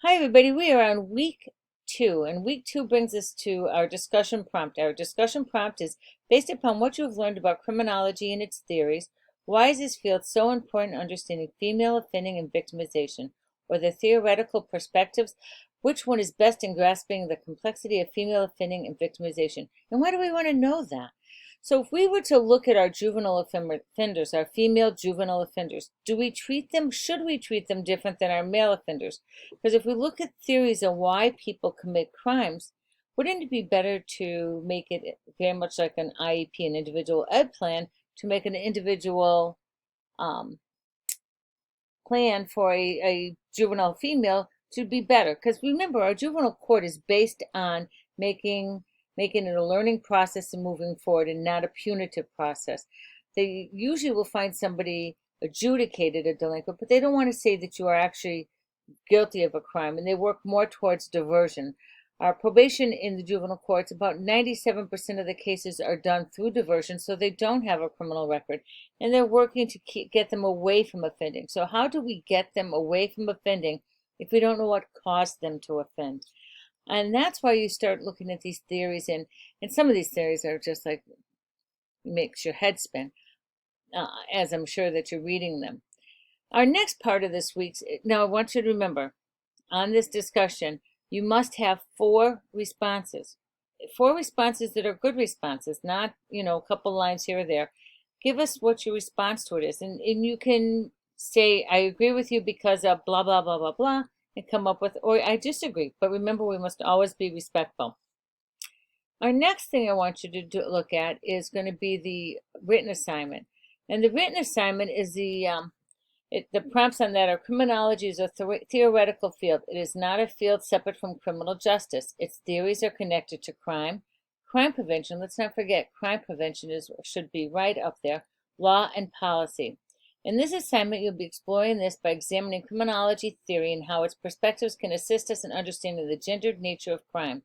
Hi, everybody. We are on week two, and week two brings us to our discussion prompt. Our discussion prompt is based upon what you have learned about criminology and its theories. Why is this field so important in understanding female offending and victimization, or the theoretical perspectives? Which one is best in grasping the complexity of female offending and victimization? And why do we want to know that? So if we were to look at our juvenile offenders, our female juvenile offenders, should we treat them different than our male offenders? Because if we look at theories on why people commit crimes, wouldn't it be better to make it very much like an IEP, an individual ed plan, to make an individual um, plan for a juvenile female to be better? Because remember, our juvenile court is based on making it a learning process and moving forward and not a punitive process. They usually will find somebody adjudicated a delinquent, but they don't want to say that you are actually guilty of a crime, and they work more towards diversion. Our probation in the juvenile courts, about 97% of the cases are done through diversion, so they don't have a criminal record, and they're working to get them away from offending. So how do we get them away from offending if we don't know what caused them to offend? And that's why you start looking at these theories, and some of these theories are just like, makes your head spin, as I'm sure that you're reading them. Our next part of this week's, now I want you to remember, on this discussion, you must have four responses. Four responses that are good responses, not, a couple lines here or there. Give us what your response to it is. And you can say, I agree with you because of blah, blah, blah, blah, blah, and come up with, or I disagree. But remember, we must always be respectful. Our next thing I want you to look at is going to be the written assignment. And the written assignment is the prompts on that are: criminology is a theoretical field. It is not a field separate from criminal justice. Its theories are connected to crime. Crime prevention, let's not forget, crime prevention should be right up there. Law and policy. In this assignment, you'll be exploring this by examining criminology theory and how its perspectives can assist us in understanding the gendered nature of crime.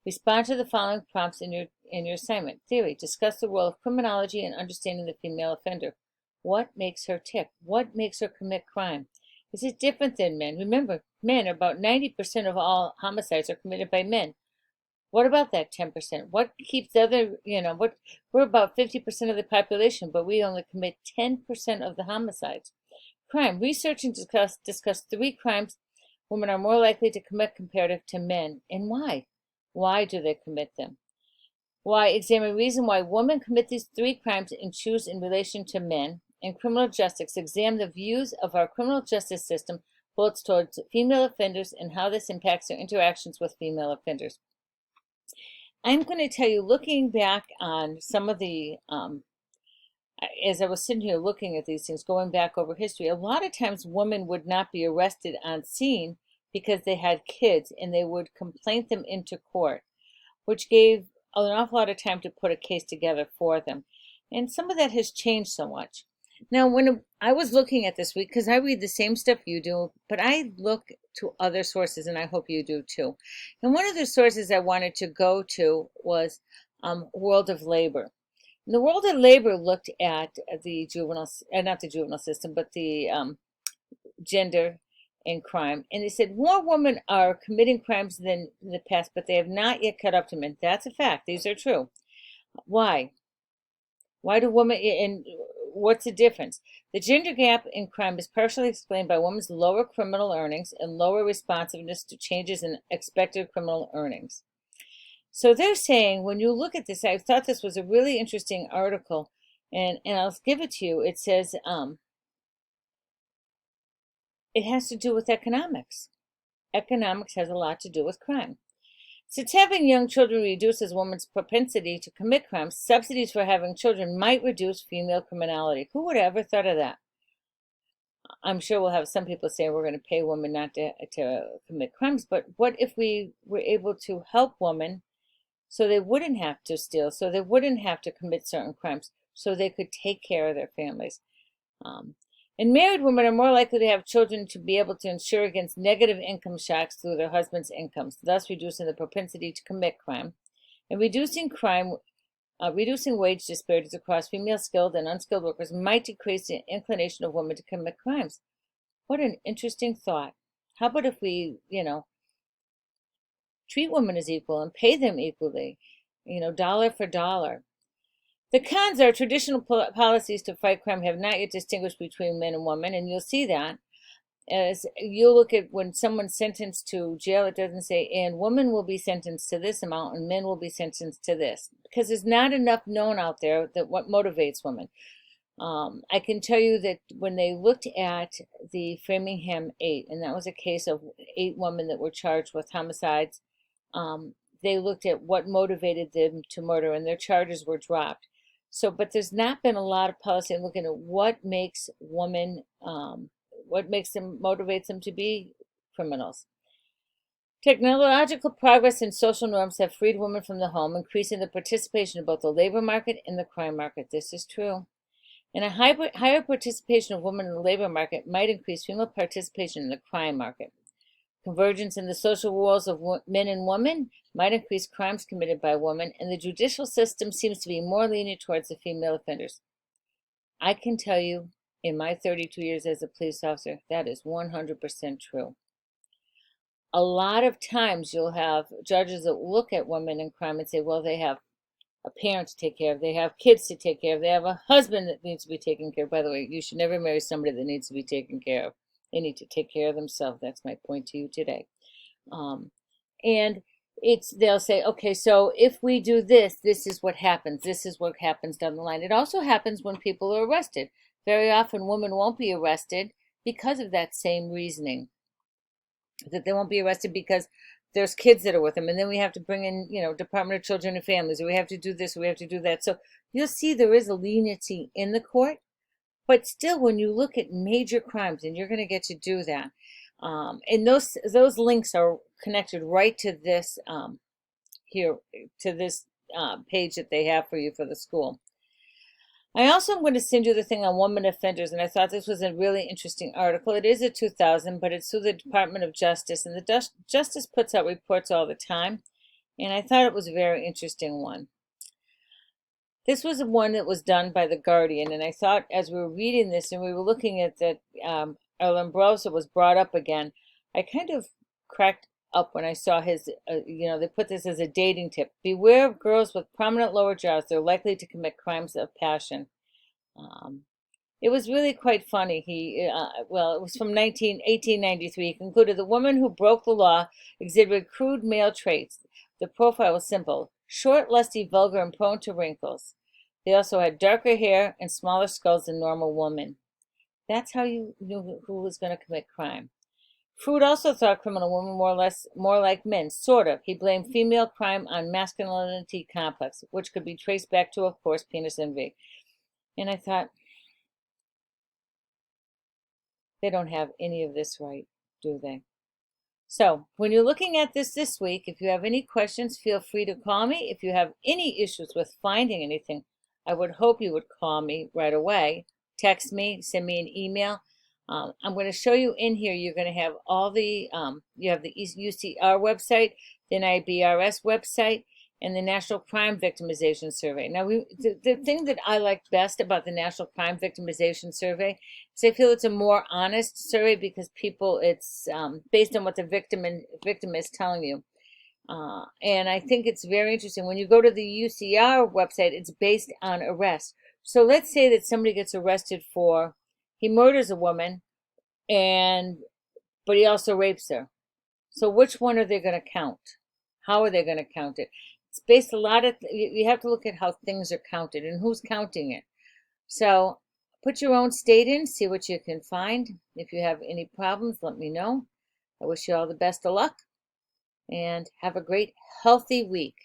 Respond to the following prompts in your assignment. Theory. Discuss the role of criminology in understanding the female offender. What makes her tick? What makes her commit crime? Is it different than men? Remember, men, about 90% of all homicides are committed by men. What about that 10%? What keeps the other, we're about 50% of the population, but we only commit 10% of the homicides. Crime. Research and discuss three crimes women are more likely to commit comparative to men, and why? Why do they commit them? Why? Examine reason why women commit these three crimes and choose in relation to men. In criminal justice, examine the views of our criminal justice system both towards female offenders and how this impacts their interactions with female offenders. I'm going to tell you, looking back on some of the, as I was sitting here looking at these things, going back over history, a lot of times women would not be arrested on scene because they had kids, and they would complain them into court, which gave an awful lot of time to put a case together for them. And some of that has changed so much. Now, when I was looking at this week, because I read the same stuff you do, but I look to other sources, and I hope you do too. And one of the sources I wanted to go to was World of Labor. And the World of Labor looked at the juvenile, not the juvenile system, but the gender and crime. And they said more women are committing crimes than in the past, but they have not yet caught up to men. That's a fact. These are true. Why? Why do women, and what's the difference? The gender gap in crime is partially explained by women's lower criminal earnings and lower responsiveness to changes in expected criminal earnings. So they're saying, when you look at this, I thought this was a really interesting article, and I'll give it to you. It says, it has to do with economics. Economics has a lot to do with crime. Since having young children reduces women's propensity to commit crimes, subsidies for having children might reduce female criminality. Who would have ever thought of that? I'm sure we'll have some people say we're going to pay women not to commit crimes, but what if we were able to help women so they wouldn't have to steal, so they wouldn't have to commit certain crimes, so they could take care of their families? And married women are more likely to have children to be able to insure against negative income shocks through their husband's incomes, thus reducing the propensity to commit crime. And reducing wage disparities across female skilled and unskilled workers might decrease the inclination of women to commit crimes. What an interesting thought. How about if we, treat women as equal and pay them equally, dollar for dollar? The cons are traditional policies to fight crime have not yet distinguished between men and women, and you'll see that. As you look at when someone's sentenced to jail, it doesn't say, and women will be sentenced to this amount and men will be sentenced to this, because there's not enough known out there that what motivates women. I can tell you that when they looked at the Framingham 8, and that was a case of 8 women that were charged with homicides, they looked at what motivated them to murder, and their charges were dropped. So, but there's not been a lot of policy in looking at what makes women, what makes them, motivates them to be criminals. Technological progress and social norms have freed women from the home, increasing the participation in both the labor market and the crime market. This is true. And a higher participation of women in the labor market might increase female participation in the crime market. Convergence in the social roles of men and women might increase crimes committed by women, and the judicial system seems to be more lenient towards the female offenders. I can tell you, in my 32 years as a police officer, that is 100% true. A lot of times you'll have judges that look at women in crime and say, well, they have a parent to take care of, they have kids to take care of, they have a husband that needs to be taken care of. By the way, you should never marry somebody that needs to be taken care of. They need to take care of themselves. That's my point to you today. And they'll say, okay, so if we do this, this is what happens. This is what happens down the line. It also happens when people are arrested. Very often women won't be arrested because of that same reasoning, that they won't be arrested because there's kids that are with them, and then we have to bring in, Department of Children and Families, or we have to do this, or we have to do that. So you'll see there is a leniency in the court, but still, when you look at major crimes, and you're going to get to do that, and those links are connected right to this here, to this page that they have for you for the school. I also am going to send you the thing on women offenders, and I thought this was a really interesting article. It is a 2000, but it's through the Department of Justice, and the Justice puts out reports all the time, and I thought it was a very interesting one. This was one that was done by The Guardian, and I thought as we were reading this and we were looking at that, Lombroso was brought up again, I kind of cracked up when I saw his, they put this as a dating tip. Beware of girls with prominent lower jaws. They're likely to commit crimes of passion. It was really quite funny. It was from 1893. He concluded the woman who broke the law exhibited crude male traits. The profile was simple: short, lusty, vulgar, and prone to wrinkles. They also had darker hair and smaller skulls than normal women. That's how you knew who was going to commit crime. Freud also thought criminal women more like men, sort of. He blamed female crime on masculinity complex, which could be traced back to, of course, penis envy. And I thought, they don't have any of this right, do they? So when you're looking at this week, if you have any questions, feel free to call me. If you have any issues with finding anything, I would hope you would call me right away. Text me, send me an email. I'm going to show you in here, you're going to have all the, you have the UCR website, the NIBRS website, and the National Crime Victimization Survey. Now, the thing that I like best about the National Crime Victimization Survey is I feel it's a more honest survey because it's based on what the victim is telling you. And I think it's very interesting. When you go to the UCR website, it's based on arrest. So let's say that somebody gets arrested for, he murders a woman, but he also rapes her. So which one are they going to count? How are they going to count it? It's based you have to look at how things are counted and who's counting it. So put your own state in, see what you can find. If you have any problems, let me know. I wish you all the best of luck and have a great, healthy week.